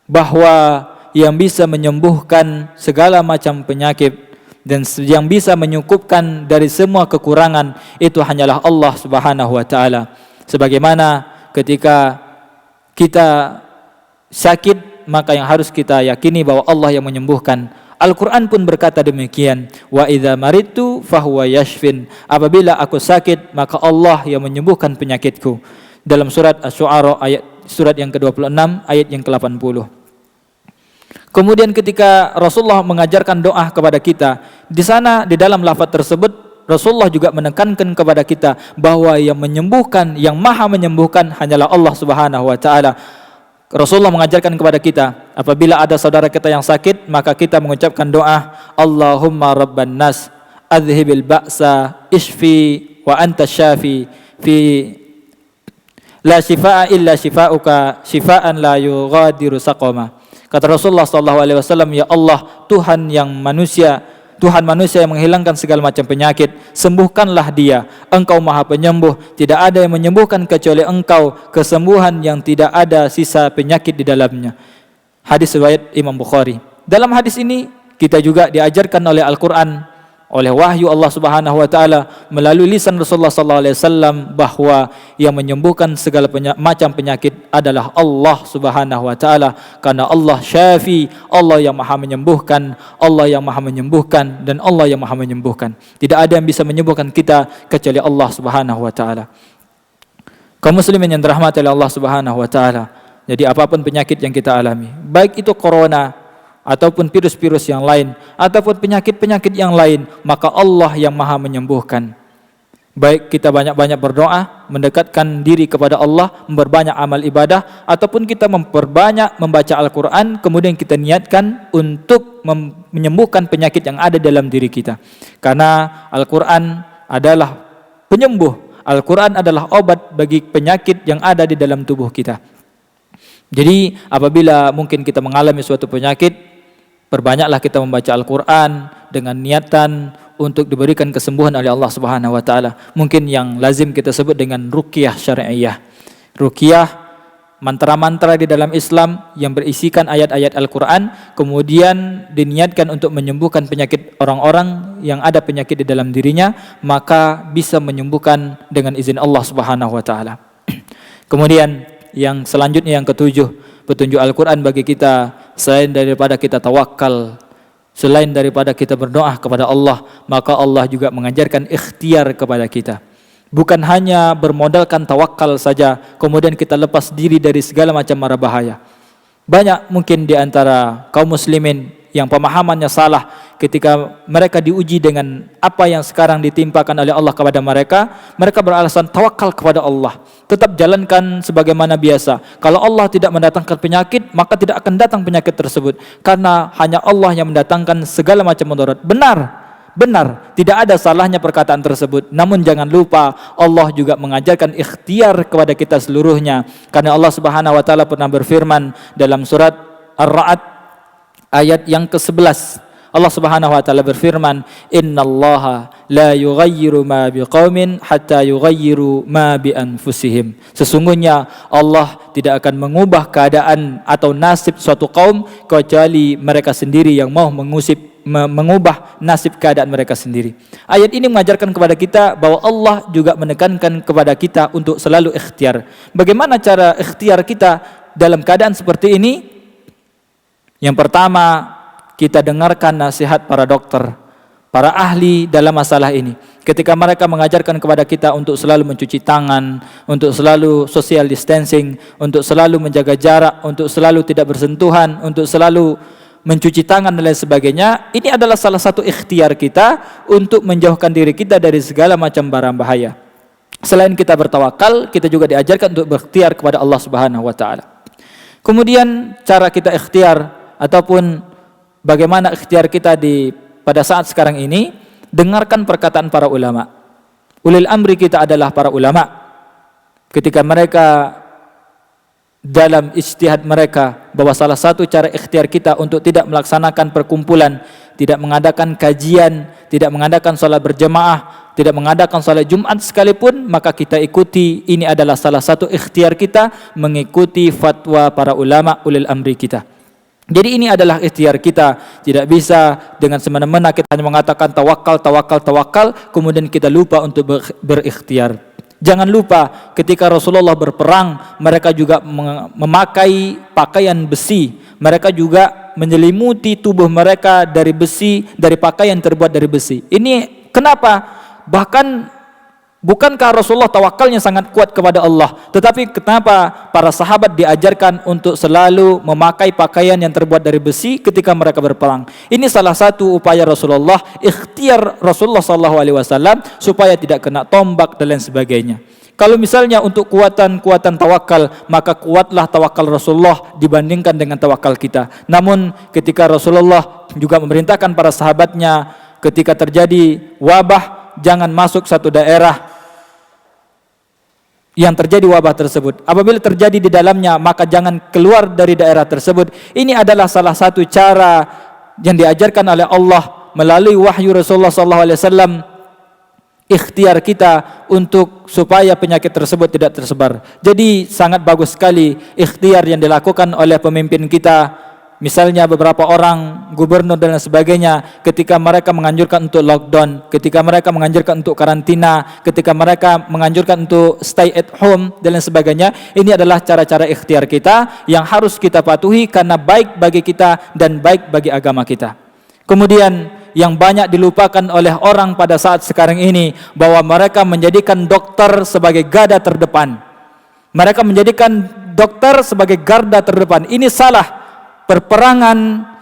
bahwa yang bisa menyembuhkan segala macam penyakit dan yang bisa menyukupkan dari semua kekurangan itu hanyalah Allah Subhanahu wa taala. Sebagaimana ketika kita sakit, maka yang harus kita yakini bahwa Allah yang menyembuhkan. Al-Quran pun berkata demikian, wa idza maridtu fahuwa yashfin, apabila aku sakit maka Allah yang menyembuhkan penyakitku, dalam surat Asy-Syu'ara surat yang ke-26 ayat yang ke-80. Kemudian ketika Rasulullah mengajarkan doa kepada kita, di sana di dalam lafaz tersebut Rasulullah juga menekankan kepada kita bahwa yang menyembuhkan, yang maha menyembuhkan hanyalah Allah Subhanahu wa taala. Rasulullah mengajarkan kepada kita, apabila ada saudara kita yang sakit, maka kita mengucapkan doa, Allahumma rabban nas, adhibil ba'sa, ishfi wa anta syafi, fi la shifaa illa shifauka, shifaan la yughadiru saqama. Kata Rasulullah SAW, ya Allah, Tuhan manusia yang menghilangkan segala macam penyakit, sembuhkanlah dia, Engkau maha penyembuh, tidak ada yang menyembuhkan kecuali Engkau, kesembuhan yang tidak ada sisa penyakit di dalamnya. Hadis riwayat Imam Bukhari. Dalam hadis ini kita juga diajarkan oleh Al-Quran, oleh wahyu Allah Subhanahu wa taala melalui lisan Rasulullah SAW, bahwa yang menyembuhkan segala macam penyakit adalah Allah Subhanahu wa taala, karena Allah Syafi, Allah yang maha menyembuhkan, Allah yang maha menyembuhkan, dan Allah yang maha menyembuhkan. Tidak ada yang bisa menyembuhkan kita kecuali Allah Subhanahu wa taala. Kaum muslimin yang dirahmati oleh Allah Subhanahu wa taala, jadi apapun penyakit yang kita alami, baik itu corona ataupun virus-virus yang lain, ataupun penyakit-penyakit yang lain, maka Allah yang maha menyembuhkan. Baik kita banyak-banyak berdoa, mendekatkan diri kepada Allah, memperbanyak amal ibadah, ataupun kita memperbanyak membaca Al-Quran, kemudian kita niatkan untuk menyembuhkan penyakit yang ada dalam diri kita. Karena Al-Quran adalah penyembuh, Al-Quran adalah obat bagi penyakit yang ada di dalam tubuh kita. Jadi apabila mungkin kita mengalami suatu penyakit, perbanyaklah kita membaca Al-Quran dengan niatan untuk diberikan kesembuhan oleh Allah Subhanahu wa taala. Mungkin yang lazim kita sebut dengan ruqyah syar'iyyah. Ruqyah, mantra-mantra di dalam Islam yang berisikan ayat-ayat Al-Quran, kemudian diniatkan untuk menyembuhkan penyakit orang-orang yang ada penyakit di dalam dirinya, maka bisa menyembuhkan dengan izin Allah Subhanahu wa taala. Kemudian yang selanjutnya, yang ketujuh, petunjuk Al-Quran bagi kita, selain daripada kita tawakal, selain daripada kita berdoa kepada Allah, maka Allah juga mengajarkan ikhtiar kepada kita. Bukan hanya bermodalkan tawakal saja, kemudian kita lepas diri dari segala macam mara bahaya. Banyak mungkin di antara kaum muslimin yang pemahamannya salah ketika mereka diuji dengan apa yang sekarang ditimpakan oleh Allah kepada mereka. Mereka beralasan tawakal kepada Allah, tetap jalankan sebagaimana biasa. Kalau Allah tidak mendatangkan penyakit, maka tidak akan datang penyakit tersebut, karena hanya Allah yang mendatangkan segala macam mudarat. Benar, tidak ada salahnya perkataan tersebut. Namun jangan lupa, Allah juga mengajarkan ikhtiar kepada kita seluruhnya. Karena Allah Subhanahu wa taala pernah berfirman dalam surat Ar-Ra'd ayat yang ke-11. Allah Subhanahu wa taala berfirman, "Innallaha la yughayyiru ma biqaumin hatta yughayyiru ma bi anfusihim." Sesungguhnya Allah tidak akan mengubah keadaan atau nasib suatu kaum kecuali mereka sendiri yang mau mengubah nasib keadaan mereka sendiri. Ayat ini mengajarkan kepada kita bahwa Allah juga menekankan kepada kita untuk selalu ikhtiar. Bagaimana cara ikhtiar kita dalam keadaan seperti ini? Yang pertama, kita dengarkan nasihat para dokter, para ahli dalam masalah ini. Ketika mereka mengajarkan kepada kita untuk selalu mencuci tangan, untuk selalu social distancing, untuk selalu menjaga jarak, untuk selalu tidak bersentuhan, untuk selalu mencuci tangan dan lain sebagainya, ini adalah salah satu ikhtiar kita untuk menjauhkan diri kita dari segala macam barang bahaya. Selain kita bertawakal, kita juga diajarkan untuk berikhtiar kepada Allah Subhanahu wa taala. Kemudian cara kita ikhtiar ataupun bagaimana ikhtiar kita pada saat sekarang ini, dengarkan perkataan para ulama. Ulil amri kita adalah para ulama. Ketika mereka dalam ijtihad mereka bahwa salah satu cara ikhtiar kita untuk tidak melaksanakan perkumpulan, tidak mengadakan kajian, tidak mengadakan salat berjamaah, tidak mengadakan salat Jumat sekalipun, maka kita ikuti, ini adalah salah satu ikhtiar kita mengikuti fatwa para ulama ulil amri kita. Jadi ini adalah ikhtiar kita. Tidak bisa dengan semena-mena kita hanya mengatakan tawakal, tawakal, tawakal, kemudian kita lupa untuk berikhtiar. Jangan lupa ketika Rasulullah berperang, mereka juga memakai pakaian besi. Mereka juga menyelimuti tubuh mereka dari besi, dari pakaian terbuat dari besi. Ini kenapa? Bahkan bukankah Rasulullah tawakalnya sangat kuat kepada Allah, tetapi kenapa para sahabat diajarkan untuk selalu memakai pakaian yang terbuat dari besi ketika mereka berperang? Ini salah satu upaya Rasulullah, ikhtiar Rasulullah SAW supaya tidak kena tombak dan lain sebagainya. Kalau misalnya untuk kuatan tawakal, maka kuatlah tawakal Rasulullah dibandingkan dengan tawakal kita. Namun ketika Rasulullah juga memerintahkan para sahabatnya ketika terjadi wabah, jangan masuk satu daerah yang terjadi wabah tersebut. Apabila terjadi di dalamnya, maka jangan keluar dari daerah tersebut. Ini adalah salah satu cara yang diajarkan oleh Allah melalui wahyu Rasulullah SAW, ikhtiar kita untuk supaya penyakit tersebut tidak tersebar. Jadi sangat bagus sekali ikhtiar yang dilakukan oleh pemimpin kita. Misalnya beberapa orang, gubernur dan sebagainya, ketika mereka menganjurkan untuk lockdown, ketika mereka menganjurkan untuk karantina, ketika mereka menganjurkan untuk stay at home dan lain sebagainya, ini adalah cara-cara ikhtiar kita yang harus kita patuhi karena baik bagi kita dan baik bagi agama kita. Kemudian yang banyak dilupakan oleh orang pada saat sekarang ini, bahwa mereka menjadikan dokter sebagai garda terdepan. Mereka menjadikan dokter sebagai garda terdepan. Ini salah.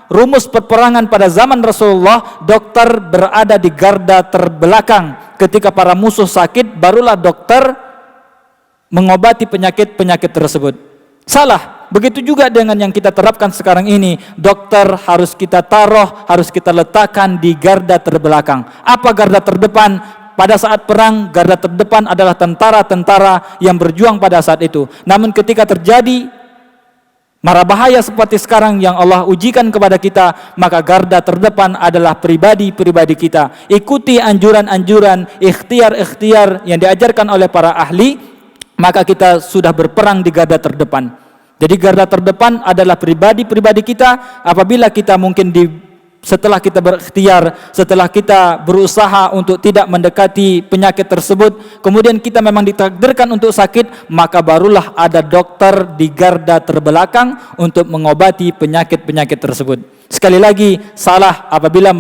Rumus perperangan pada zaman Rasulullah, dokter berada di garda terbelakang. Ketika para musuh sakit, barulah dokter mengobati penyakit-penyakit tersebut. Salah. Begitu juga dengan yang kita terapkan sekarang ini, dokter harus kita taruh, harus kita letakkan di garda terbelakang. Apa garda terdepan? Pada saat perang, garda terdepan adalah tentara-tentara yang berjuang pada saat itu. Namun ketika terjadi mara bahaya seperti sekarang yang Allah ujikan kepada kita, maka garda terdepan adalah pribadi-pribadi kita. Ikuti anjuran-anjuran, ikhtiar-ikhtiar yang diajarkan oleh para ahli, maka kita sudah berperang di garda terdepan. Jadi garda terdepan adalah pribadi-pribadi kita. Apabila kita mungkin setelah kita berikhtiar, setelah kita berusaha untuk tidak mendekati penyakit tersebut, kemudian kita memang ditakdirkan untuk sakit, maka barulah ada dokter di garda terbelakang untuk mengobati penyakit-penyakit tersebut. Sekali lagi, salah apabila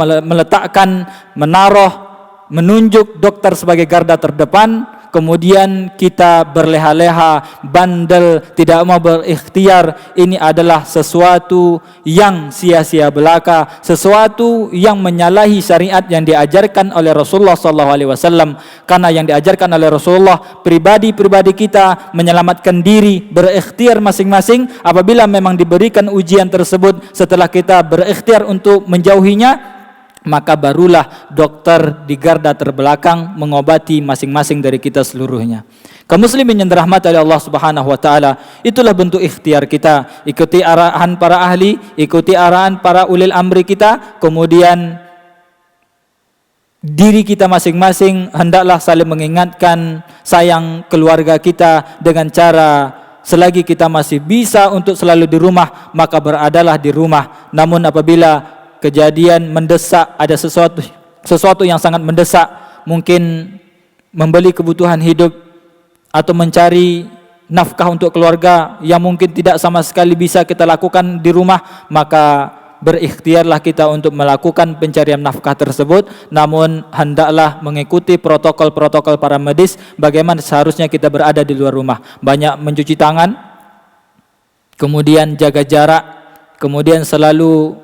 menunjuk dokter sebagai garda terdepan, kemudian kita berleha-leha, bandel, tidak mau berikhtiar. Ini adalah sesuatu yang sia-sia belaka, sesuatu yang menyalahi syariat yang diajarkan oleh Rasulullah SAW. Karena yang diajarkan oleh Rasulullah, pribadi-pribadi kita menyelamatkan diri, berikhtiar masing-masing. Apabila memang diberikan ujian tersebut, setelah kita berikhtiar untuk menjauhinya, maka barulah dokter di garda terbelakang mengobati masing-masing dari kita seluruhnya. Kaum muslimin yang dirahmati oleh Allah Subhanahu wa taala, itulah bentuk ikhtiar kita. Ikuti arahan para ahli, ikuti arahan para ulil amri kita, kemudian diri kita masing-masing hendaklah saling mengingatkan, sayang keluarga kita dengan cara selagi kita masih bisa untuk selalu di rumah, maka beradalah di rumah. Namun apabila kejadian mendesak, ada sesuatu yang sangat mendesak, mungkin membeli kebutuhan hidup atau mencari nafkah untuk keluarga yang mungkin tidak sama sekali bisa kita lakukan di rumah, maka berikhtiarlah kita untuk melakukan pencarian nafkah tersebut. Namun hendaklah mengikuti protokol-protokol para medis, bagaimana seharusnya kita berada di luar rumah. Banyak mencuci tangan, kemudian jaga jarak, kemudian selalu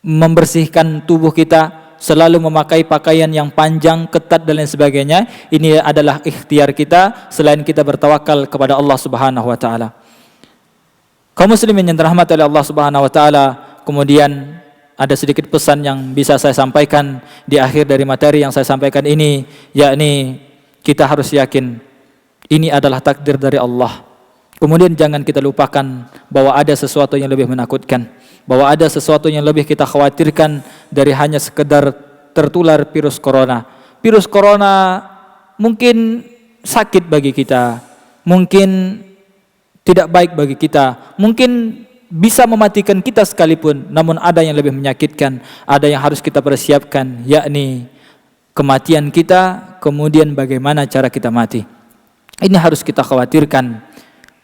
membersihkan tubuh kita, selalu memakai pakaian yang panjang, ketat dan lain sebagainya. Ini adalah ikhtiar kita selain kita bertawakal kepada Allah Subhanahu wa taala. Kaum muslimin yang dirahmati oleh Allah Subhanahu wa taala, kemudian ada sedikit pesan yang bisa saya sampaikan di akhir dari materi yang saya sampaikan ini, yakni kita harus yakin ini adalah takdir dari Allah. Kemudian jangan kita lupakan bahwa ada sesuatu yang lebih menakutkan, bahwa ada sesuatu yang lebih kita khawatirkan dari hanya sekedar tertular virus corona. Virus corona mungkin sakit bagi kita, mungkin tidak baik bagi kita, mungkin bisa mematikan kita sekalipun, namun ada yang lebih menyakitkan, ada yang harus kita persiapkan, yakni kematian kita, kemudian bagaimana cara kita mati. Ini harus kita khawatirkan.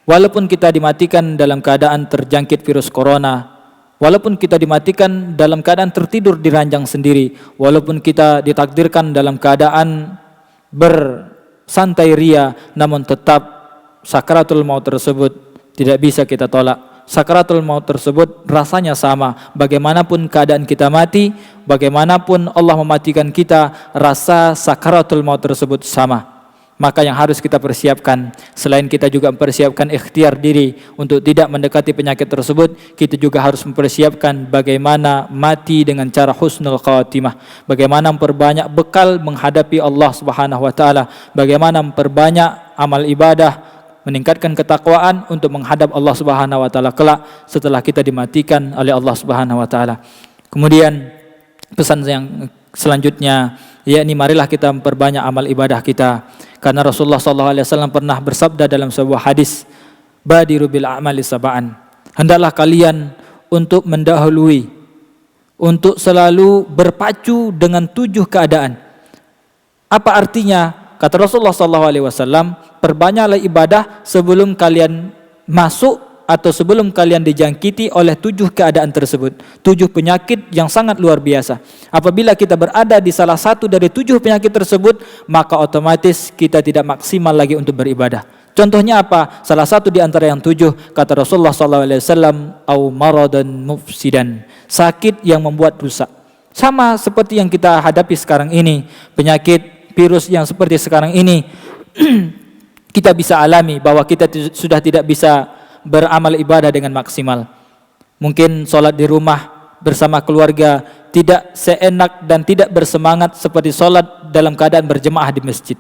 Walaupun kita dimatikan dalam keadaan terjangkit virus corona, walaupun kita dimatikan dalam keadaan tertidur di ranjang sendiri, walaupun kita ditakdirkan dalam keadaan bersantai ria, namun tetap sakaratul maut tersebut tidak bisa kita tolak. Sakaratul maut tersebut rasanya sama. Bagaimanapun keadaan kita mati, bagaimanapun Allah mematikan kita, rasa sakaratul maut tersebut sama. Maka yang harus kita persiapkan, selain kita juga mempersiapkan ikhtiar diri untuk tidak mendekati penyakit tersebut, kita juga harus mempersiapkan bagaimana mati dengan cara husnul khatimah, bagaimana memperbanyak bekal menghadapi Allah Subhanahu wa taala, bagaimana memperbanyak amal ibadah, meningkatkan ketakwaan untuk menghadap Allah Subhanahu wa taala kelak setelah kita dimatikan oleh Allah Subhanahu wa taala. Kemudian pesan yang selanjutnya, yakni marilah kita memperbanyak amal ibadah kita. Karena Rasulullah SAW pernah bersabda dalam sebuah hadis, badiru bil a'mali sab'an. Hendaklah kalian untuk mendahului, untuk selalu berpacu dengan 7 keadaan. Apa artinya? Kata Rasulullah SAW, perbanyaklah ibadah sebelum kalian masuk atau sebelum kalian dijangkiti oleh 7 keadaan tersebut, 7 penyakit yang sangat luar biasa. Apabila kita berada di salah satu dari 7 penyakit tersebut, maka otomatis kita tidak maksimal lagi untuk beribadah. Contohnya apa? Salah satu di antara yang 7, kata Rasulullah SAW, au maradan mufsidan, sakit yang membuat rusak. Sama seperti yang kita hadapi sekarang ini, penyakit virus yang seperti sekarang ini, kita bisa alami bahwa kita sudah tidak bisa beramal ibadah dengan maksimal. Mungkin sholat di rumah bersama keluarga tidak seenak dan tidak bersemangat seperti sholat dalam keadaan berjemaah di masjid.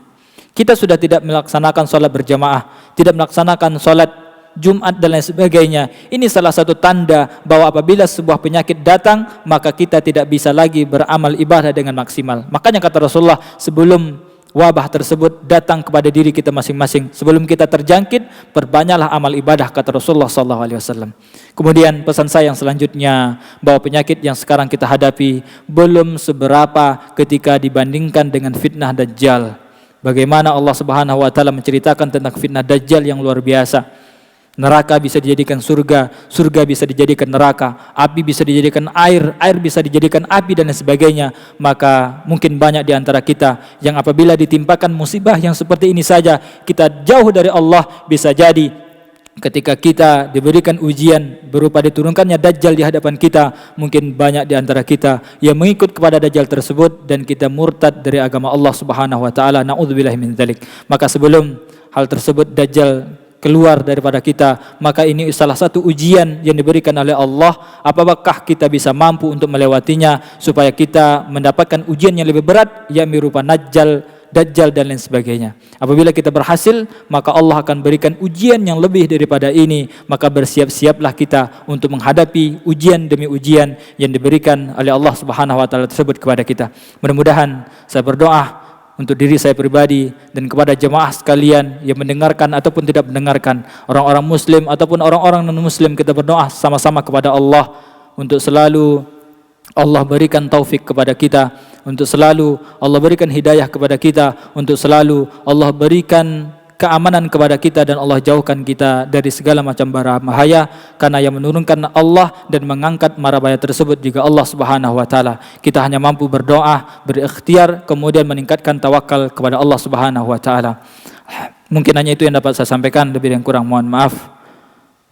Kita sudah tidak melaksanakan sholat berjemaah, tidak melaksanakan sholat Jumat dan lain sebagainya. Ini salah satu tanda bahwa apabila sebuah penyakit datang, maka kita tidak bisa lagi beramal ibadah dengan maksimal. Makanya kata Rasulullah, sebelum wabah tersebut datang kepada diri kita masing-masing, sebelum kita terjangkit, perbanyaklah amal ibadah, kata Rasulullah SAW. Kemudian pesan saya yang selanjutnya, bahwa penyakit yang sekarang kita hadapi belum seberapa ketika dibandingkan dengan fitnah Dajjal. Bagaimana Allah Subhanahu wa taala menceritakan tentang fitnah Dajjal yang luar biasa. Neraka bisa dijadikan surga, surga bisa dijadikan neraka, api bisa dijadikan air, air bisa dijadikan api dan lain sebagainya. Maka mungkin banyak di antara kita yang apabila ditimpakan musibah yang seperti ini saja, kita jauh dari Allah. Bisa jadi ketika kita diberikan ujian berupa diturunkannya Dajjal di hadapan kita, mungkin banyak di antara kita yang mengikut kepada Dajjal tersebut dan kita murtad dari agama Allah Subhanahu wa taala. Na'udzubillahi min dzalik. Maka sebelum hal tersebut Dajjal keluar daripada kita, maka ini salah satu ujian yang diberikan oleh Allah. Apakah kita bisa mampu untuk melewatinya supaya kita mendapatkan ujian yang lebih berat, yakni berupa Dajjal dan lain sebagainya. Apabila kita berhasil, maka Allah akan berikan ujian yang lebih daripada ini. Maka bersiap-siaplah kita untuk menghadapi ujian demi ujian yang diberikan oleh Allah Subhanahu wa taala tersebut kepada kita. Mudah-mudahan, saya berdoa untuk diri saya pribadi dan kepada jemaah sekalian yang mendengarkan ataupun tidak mendengarkan, orang-orang muslim ataupun orang-orang non-muslim, kita berdoa sama-sama kepada Allah untuk selalu Allah berikan taufik kepada kita, untuk selalu Allah berikan hidayah kepada kita, untuk selalu Allah berikan keamanan kepada kita dan Allah jauhkan kita dari segala macam bara bahaya, karena yang menurunkan Allah dan mengangkat mara bahaya tersebut juga Allah Subhanahu wa taala. Kita hanya mampu berdoa, berikhtiar, kemudian meningkatkan tawakal kepada Allah Subhanahu wa taala. Mungkin hanya itu yang dapat saya sampaikan, lebih dan kurang mohon maaf.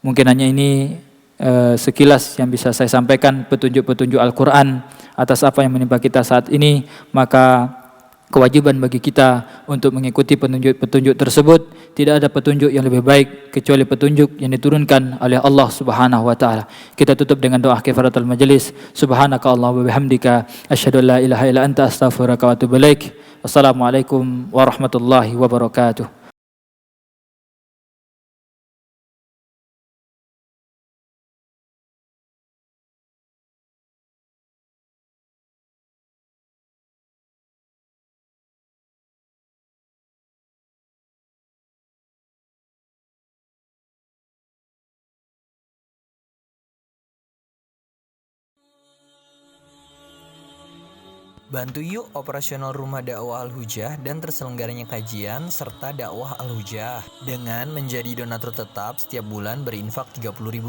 Mungkin hanya ini sekilas yang bisa saya sampaikan, petunjuk-petunjuk Al-Quran atas apa yang menimpa kita saat ini. Maka kewajiban bagi kita untuk mengikuti petunjuk-petunjuk tersebut. Tidak ada petunjuk yang lebih baik kecuali petunjuk yang diturunkan oleh Allah Subhanahu wa taala. Kita tutup dengan doa kifaratul majelis. Subhanaka Allahumma wa bihamdika asyhadu an la ilaha illa anta astaghfiruka wa atubu ilaik. Wassalamualaikum warahmatullahi wabarakatuh. Bantu yuk operasional Rumah Dakwah Al-Hujah dan terselenggaranya kajian serta dakwah Al-Hujah dengan menjadi donatur tetap setiap bulan berinfak Rp30.000.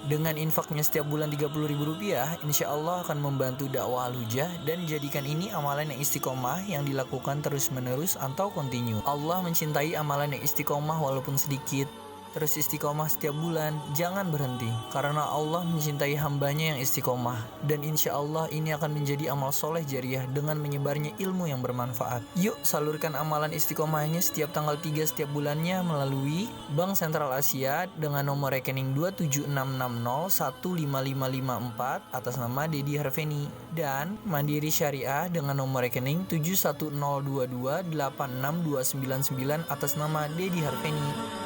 Dengan infaknya setiap bulan Rp30.000, insya Allah akan membantu dakwah Al-Hujah dan jadikan ini amalan yang istiqomah yang dilakukan terus-menerus atau kontinu. Allah mencintai amalan yang istiqomah walaupun sedikit. Terus istiqomah setiap bulan, jangan berhenti. Karena Allah mencintai hambanya yang istiqomah. Dan insya Allah ini akan menjadi amal soleh jariah dengan menyebarnya ilmu yang bermanfaat. Yuk salurkan amalan istiqomahnya setiap tanggal 3 setiap bulannya melalui Bank Sentral Asia dengan nomor rekening 27660155554 atas nama Dedi Harveni. Dan Mandiri Syariah dengan nomor rekening 7102286299 atas nama Dedi Harveni.